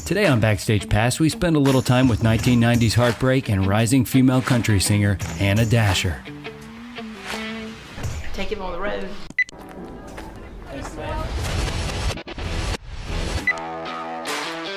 Today on Backstage Pass, we spend a little time with 1990s heartbreak and rising female country singer Hannah Dasher. Take him on the road.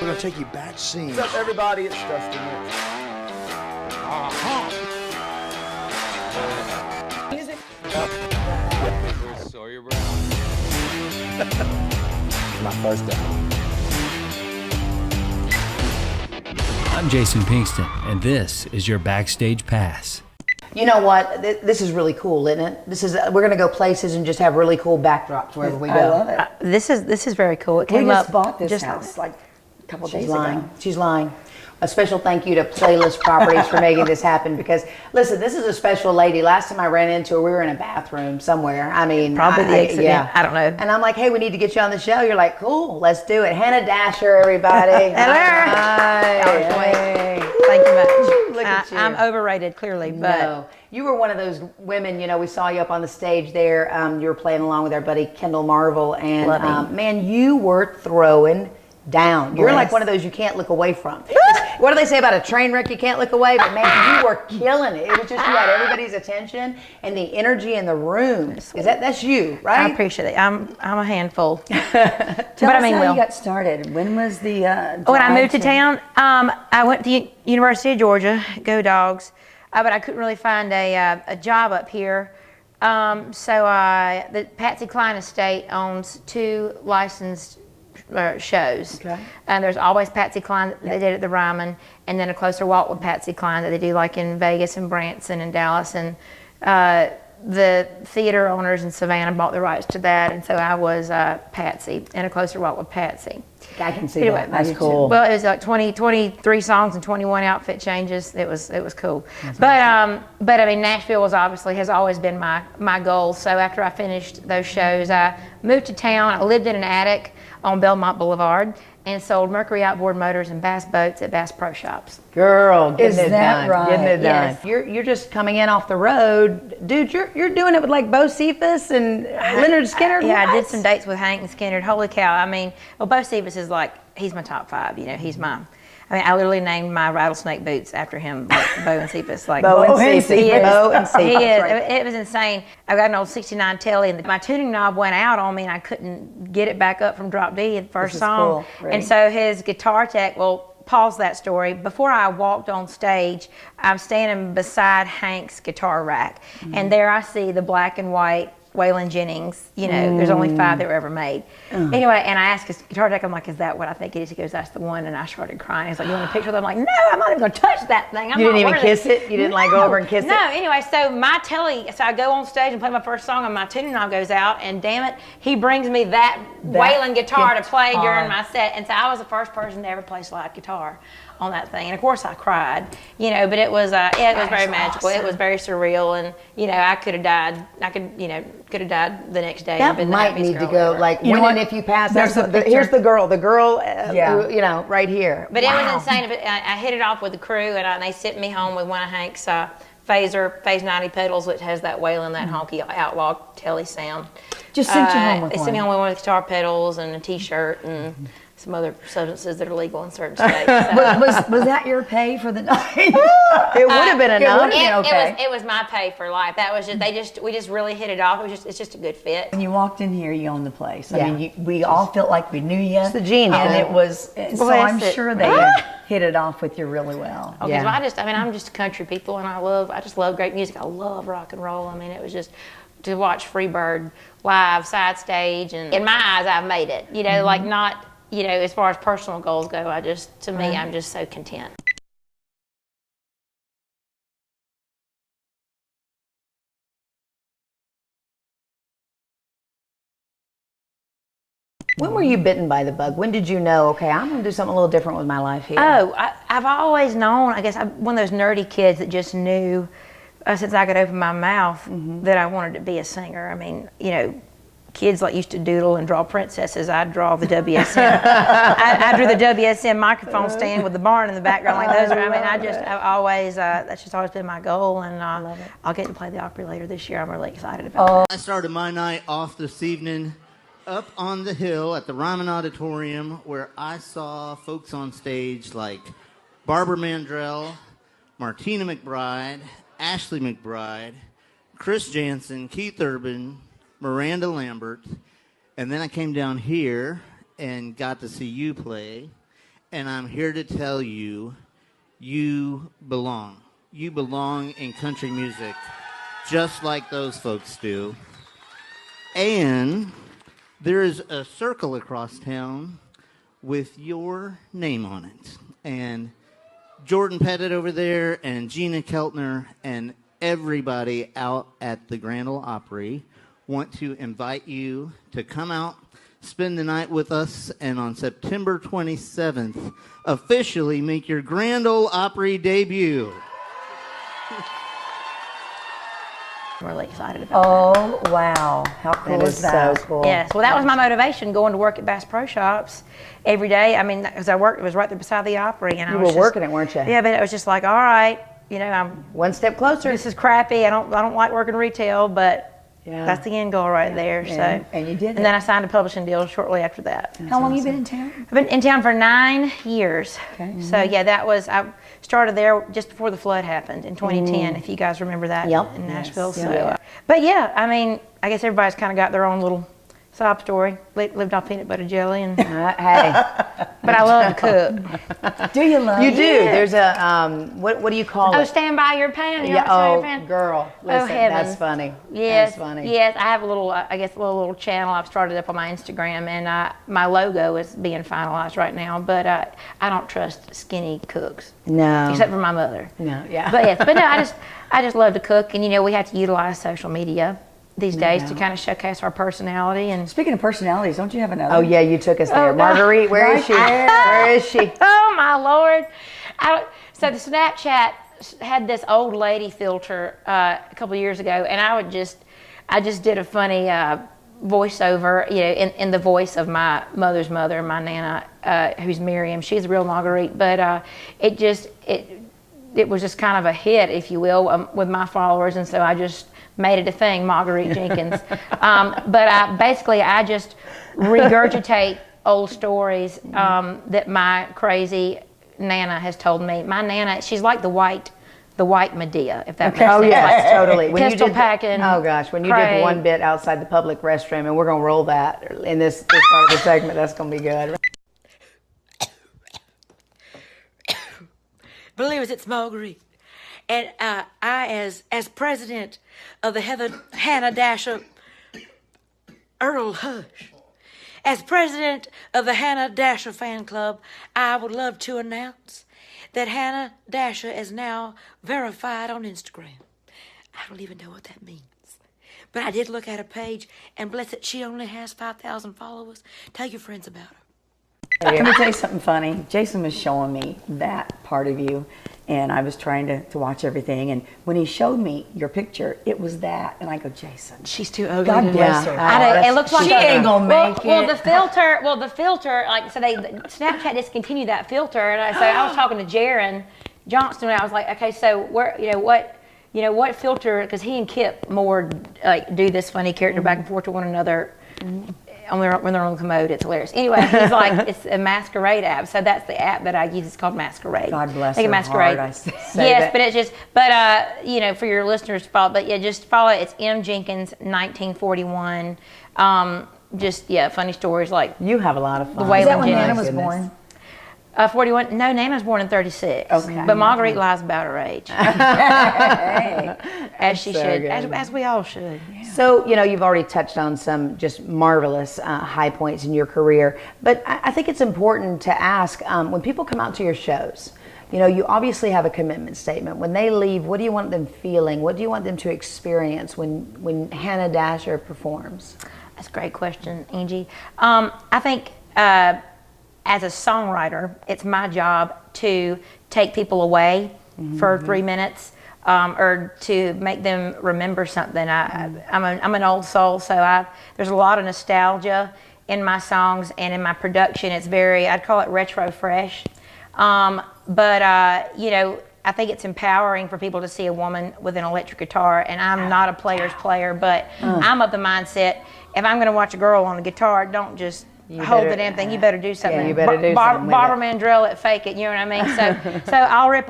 We're gonna take you back scenes. What's up, everybody? It's Dustin. Music. Sawyer Brown. My first album. I'm Jason Pinkston, and this is your Backstage Pass. You know what? This is really cool, isn't it? This is we're gonna go places and just have really cool backdrops wherever we go. I love it. This is very cool. It came We up just bought this house like a couple days She's lying. ago. She's lying. A special thank you to Playlist Properties for making this happen because, listen, this is a special lady. Last time I ran into her, we were in a bathroom somewhere. I mean, Probably the accident. Yeah. I don't know. And I'm like, hey, we need to get you on the show. You're like, cool, let's do it. Hannah Dasher, everybody. Hello. Hi. Hey. Thank you much. Look at you. I'm overrated, clearly, but No. You were one of those women, you know, we saw you up on the stage there. You were playing along with our buddy Kendall Marvel. And, Love him. man, you were throwing down. You're Yes. like one of those you can't look away from. What do they say about a train wreck? You can't look away, but man, you were killing it. It was just you had everybody's attention and the energy in the room. That's you, right? I appreciate it. I'm a handful. Tell But I us mean, how Will. you got started. When was the When I drive moved to town, I went to University of Georgia, go Dogs, but I couldn't really find a job up here. So the Patsy Cline estate owns 2 licensed shows. Okay. And there's always Patsy Cline that they did at the Ryman, and then a closer walk with Patsy Cline that they do like in Vegas and Branson and Dallas. And the theater owners in Savannah bought the rights to that, and so I was Patsy and a closer walk with Patsy. I can see Anyway, that. That's cool. Well, it was like 23 songs and 21 outfit changes. It was cool. But I mean, Nashville has always been my goal. So after I finished those shows, I moved to town. I lived in an attic on Belmont Boulevard and sold Mercury outboard motors and bass boats at Bass Pro Shops. Girl, getting Is it that done. right? Getting it Yes. done. You're just coming in off the road, dude. You're doing it with like Bo Cephas and Leonard Skinner. Yeah, I did What? some dates with Hank and Skinner. Holy cow! I mean, well, Bo Cephas is like he's my top 5. You know, he's my. I mean, I literally named my rattlesnake boots after him, like Bo and Cephas. Like Bo and Cephas. He is. Bo and Cephas, He is. right. It was insane. I got an old '69 Telly, and my tuning knob went out on me, and I couldn't get it back up from drop D at the first This is song. cool. And so his guitar tech, well, pause that story. Before I walked on stage, I'm standing beside Hank's guitar rack, and there I see the black and white Waylon Jennings. You know, there's only 5 that were ever made. Anyway, and I asked his guitar tech, I'm like, is that what I think it is? He goes, that's the one. And I started crying. He's like, you want a picture of them? I'm like, no, I'm not even going to touch that thing. You didn't even kiss it? You didn't like go over and kiss it? No, anyway, so my telly, so I go on stage and play my first song and my tuning knob goes out, and damn it, he brings me that Waylon guitar to play during my set. And so I was the first person to ever play slide guitar on that thing. And of course I cried, you know, but it was it was very magical. It was very surreal, and you know, I could have died. I could have died the next day. and That been the might happiest need to girl go ever. like You know when and what? if you pass. There's That's a the, picture. here's the girl. The girl, Yeah. who, you know, right here. But it Wow. was insane. But I hit it off with the crew, and they sent me home with one of Hank's Phase 90 pedals, which has that Waylon, that honky outlaw telly sound. Just sent you home with They one. sent me home with one with guitar pedals and a T-shirt and some other substances that are legal in certain states. So. was that your pay for the night? It would have been enough. would've been okay. It was my pay for life. That was just we just really hit it off. It's just a good fit. When you walked in here, you owned the place. I Yeah. mean, we all felt like we knew you. It's the gene, and huh? it was. So Bless I'm it. sure they hit it off with you really well. Because Yeah. I'm just a country people, and I just love great music. I love rock and roll. I mean, it was just to watch Freebird live, side stage, and in my eyes, I've made it. You know, like not, you know, as far as personal goals go, to me, I'm just so content. When were you bitten by the bug? When did you know, okay, I'm going to do something a little different with my life here? Oh, I've always known, I guess I'm one of those nerdy kids that just knew since I could open my mouth that I wanted to be a singer. I mean, you know, kids like used to doodle and draw princesses. I'd draw the WSM. I drew the WSM microphone stand with the barn in the background like those. I've always, that's just always been my goal, and I'll get to play the Opry later this year. I'm really excited about that. I started my night off this evening up on the hill at the Ryman Auditorium where I saw folks on stage like Barbara Mandrell, Martina McBride, Ashley McBride, Chris Jansen, Keith Urban, Miranda Lambert, and then I came down here and got to see you play, and I'm here to tell you, you belong. You belong in country music, just like those folks do. And there is a circle across town with your name on it. And Jordan Pettit over there and Gina Keltner and everybody out at the Grand Ole Opry want to invite you to come out, spend the night with us, and on September 27th, officially make your Grand Ole Opry debut. I'm really excited about Oh, wow. How cool That is is that? so cool. that. Yes, well, that was my motivation, going to work at Bass Pro Shops every day. I mean, because it was right there beside the Opry. And You I was were working it, weren't you? Yeah, but it was just like, all right, One step closer. this is crappy. I don't like working retail, but Yeah. that's the end goal right there. So, And you did it. And then I signed a publishing deal shortly after that. How long you been in town? I've been in town for 9 years. Okay. So yeah, I started there just before the flood happened in 2010, if you guys remember that Yep. in Nashville. Yes. So, Yeah. but yeah, I mean, I guess everybody's kind of got their own little sob story. Lived on peanut butter jelly, and Hey, but I love to cook. Do you love you it? do. There's a what do you call Oh, it? stand by your pan. You know Yeah. what I'm Oh, saying? girl. Listen, heavens. that's funny. Yes, That's funny. yes. I have a little, I guess, a little channel I've started up on my Instagram, and my logo is being finalized right now. But I don't trust skinny cooks, No. except for my mother. No. Yeah. But yes, but no, I just love to cook, and we have to utilize social media these days to kind of showcase our personality. And Speaking of personalities, don't you have another? Oh yeah, you took us there, Oh, God. Marguerite. Where is she? Where is she? oh my Lord! So the Snapchat had this old lady filter a couple of years ago, and I just did a funny voiceover, in the voice of my mother's mother, my Nana, who's Miriam. She's a real Marguerite, but it was just kind of a hit, if you will, with my followers, and so I just made it a thing, Marguerite Jenkins. But I just regurgitate old stories that my crazy Nana has told me. My Nana, she's like the white Medea, if that makes sense. Oh yes, totally. Pistol packing. Oh gosh, when you did Craig. one bit outside the public restroom, and we're gonna roll that in this part of the segment. That's gonna be good. Believe it's Marguerite. And I, as president of the Hannah Dasher, Earl Hush, as president of the Hannah Dasher fan club, I would love to announce that Hannah Dasher is now verified on Instagram. I don't even know what that means. But I did look at her page, and bless it, she only has 5,000 followers. Tell your friends about her. Let me tell you something funny. Jason was showing me that part of you, and I was trying to watch everything. And when he showed me your picture, it was that. And I go, Jason, She's too ugly. God bless Yeah. her. I know, it looks like she ain't gonna make well, it. the filter, like, so Snapchat discontinued that filter, and I was talking to Jaron Johnston, and I was like, okay, so what filter? Because he and Kip Moore do this funny character back and forth to one another. When they're on the commode, it's hilarious. Anyway, he's like, it's a masquerade app. So that's the app that I use. It's called Masquerade. God bless Like a her masquerade. heart, I say yes, that. but for your listeners to follow, just follow it. It's M. Jenkins 1941. Funny stories like You have a lot of fun. The Waylon Is that when Jennings. Nana was Goodness. born? 41. No, Nana's born in 36. Okay. But Marguerite lies about her age. As she so should, good. as we all should. So, you've already touched on some just marvelous high points in your career, but I think it's important to ask, when people come out to your shows, you obviously have a commitment statement. When they leave, what do you want them feeling? What do you want them to experience when Hannah Dasher performs? That's a great question, Angie. I think as a songwriter, it's my job to take people away for 3 minutes. Or to make them remember something. I'm an old soul, so there's a lot of nostalgia in my songs and in my production. It's I'd call it retro fresh. But I I think it's empowering for people to see a woman with an electric guitar, and I'm not a player's player, but I'm of the mindset, if I'm going to watch a girl on a guitar, don't just hold the damn thing. You better do something. Yeah, you better do something with Barbara it. Mandrell at Fake It, you know what I mean? So I'll rip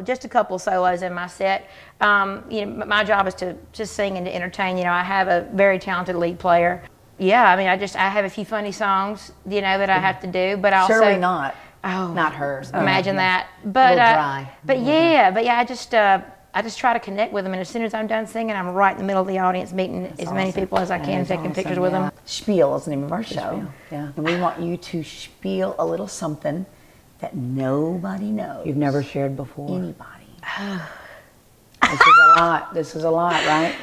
just a couple solos in my set. You know, my job is to just sing and to entertain. You know, I have a very talented lead player. Yeah, I mean, I have a few funny songs, you know, that I have to do, but also Surely not. Oh, Not hers. imagine that. But dry. but yeah, I just try to connect with them, and as soon as I'm done singing, I'm right in the middle of the audience, meeting as many people as I can, taking pictures with them. Spiel is the name of our show. Yeah. And we want you to spiel a little something that nobody knows. You've never shared before. Anybody. This is a lot. This is a lot, right?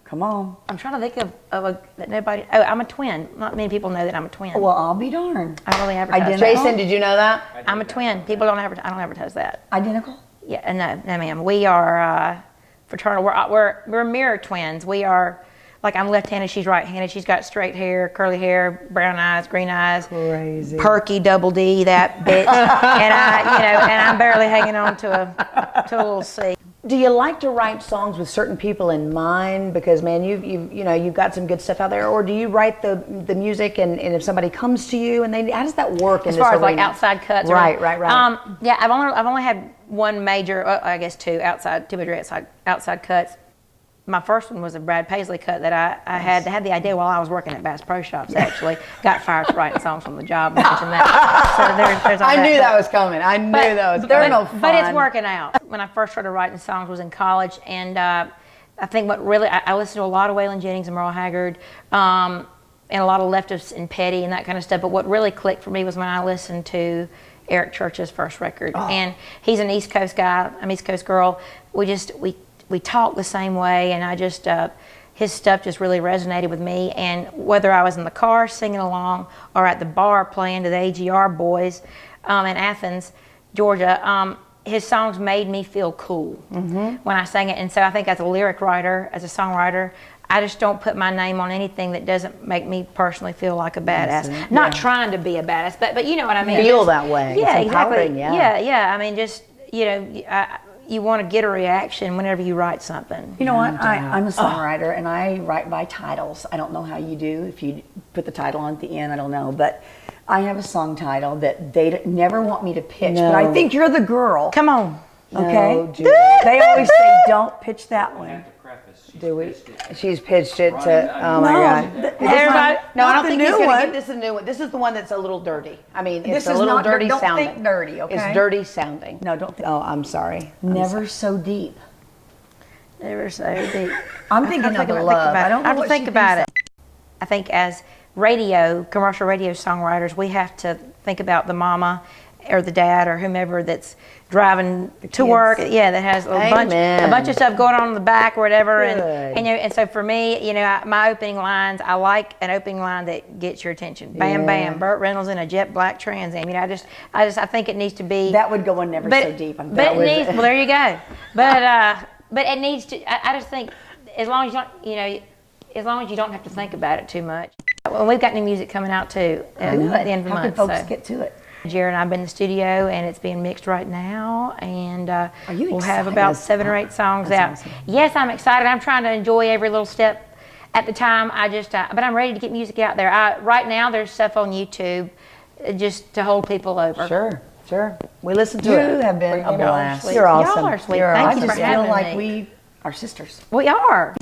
Come on. I'm trying to think of a that nobody. Oh, I'm a twin. Not many people know that I'm a twin. Well, I'll be darned. I really advertise. Identical? Jason, did you know that? I'm a twin. People don't advertise. I don't advertise that. Identical? Yeah, no, ma'am. We are fraternal. We're mirror twins. We are, like, I'm left-handed. She's right-handed. She's got straight hair, curly hair, brown eyes, green eyes. Crazy. Perky, double D, that bitch. and I'm barely hanging on to a little C. Do you like to write songs with certain people in mind? Because man, you've got some good stuff out there. Or do you write the music and if somebody comes to you and how does that work? As far as like outside cuts, right. Yeah, I've only had one major, I guess two major outside cuts. My first one was a Brad Paisley cut that I had the idea while I was working at Bass Pro Shops. Actually, got fired for writing songs on the job. Mentioned that. So there's all I that. knew that was coming. I knew that was coming. no fun. But it's working out. When I first started writing songs was in college, and I think what really I listened to a lot of Waylon Jennings and Merle Haggard, and a lot of Leftists and Petty and that kind of stuff. But what really clicked for me was when I listened to Eric Church's first record, and he's an East Coast guy. I'm an East Coast girl. We talk the same way, and I just his stuff just really resonated with me. And whether I was in the car singing along or at the bar playing to the AGR boys in Athens, Georgia, his songs made me feel cool when I sang it. And so I think as a lyric writer, as a songwriter, I just don't put my name on anything that doesn't make me personally feel like a badass. Not trying to be a badass, but you know what I mean. Feel that way. Yeah, It's exactly. empowering, yeah. Yeah. I mean, just you want to get a reaction whenever you write something. You know what? I'm a songwriter, and I write by titles. I don't know how you do. If you put the title on at the end, I don't know. But I have a song title that they never want me to pitch. No. But I think you're the girl. Come on. Okay? No, Judy. They always say, don't pitch that one. Do we? She's pitched it to. Oh my God. Everybody, No, I don't the think he's new gonna one. get this. Is a new one. This is the one that's a little dirty. I mean, This it's a is little not dirty don't sounding. think dirty, okay? It's dirty sounding. No, don't think. Oh, I'm sorry. Never so deep. never so deep. I'm thinking of the love. I don't know I have to what think she about thinks it. I think as commercial radio songwriters, we have to think about the mama or the dad or whomever that's driving to work. Yeah, that has a bunch of stuff going on in the back or whatever. And so for me, my opening lines, I like an opening line that gets your attention. Bam, bam. Burt Reynolds in a jet black Trans Am. I think it needs to be. That would go in never so deep. But it needs. Well, there you go. But it needs to. I just think as long as you don't, as long as you don't have to think about it too much. Well, we've got new music coming out too at the end of the month. How can folks get to it? Jared and I've been in the studio, and it's being mixed right now, and we'll have excited? about 7 or 8 songs out. Awesome. Yes, I'm excited. I'm trying to enjoy every little step at the time. But I'm ready to get music out there. Right now, there's stuff on YouTube just to hold people over. Sure. We listen to it. You have been a blast. Sweet. You're awesome. Y'all are sweet. You're Thank I you just for feel having like me. we are sisters. We are.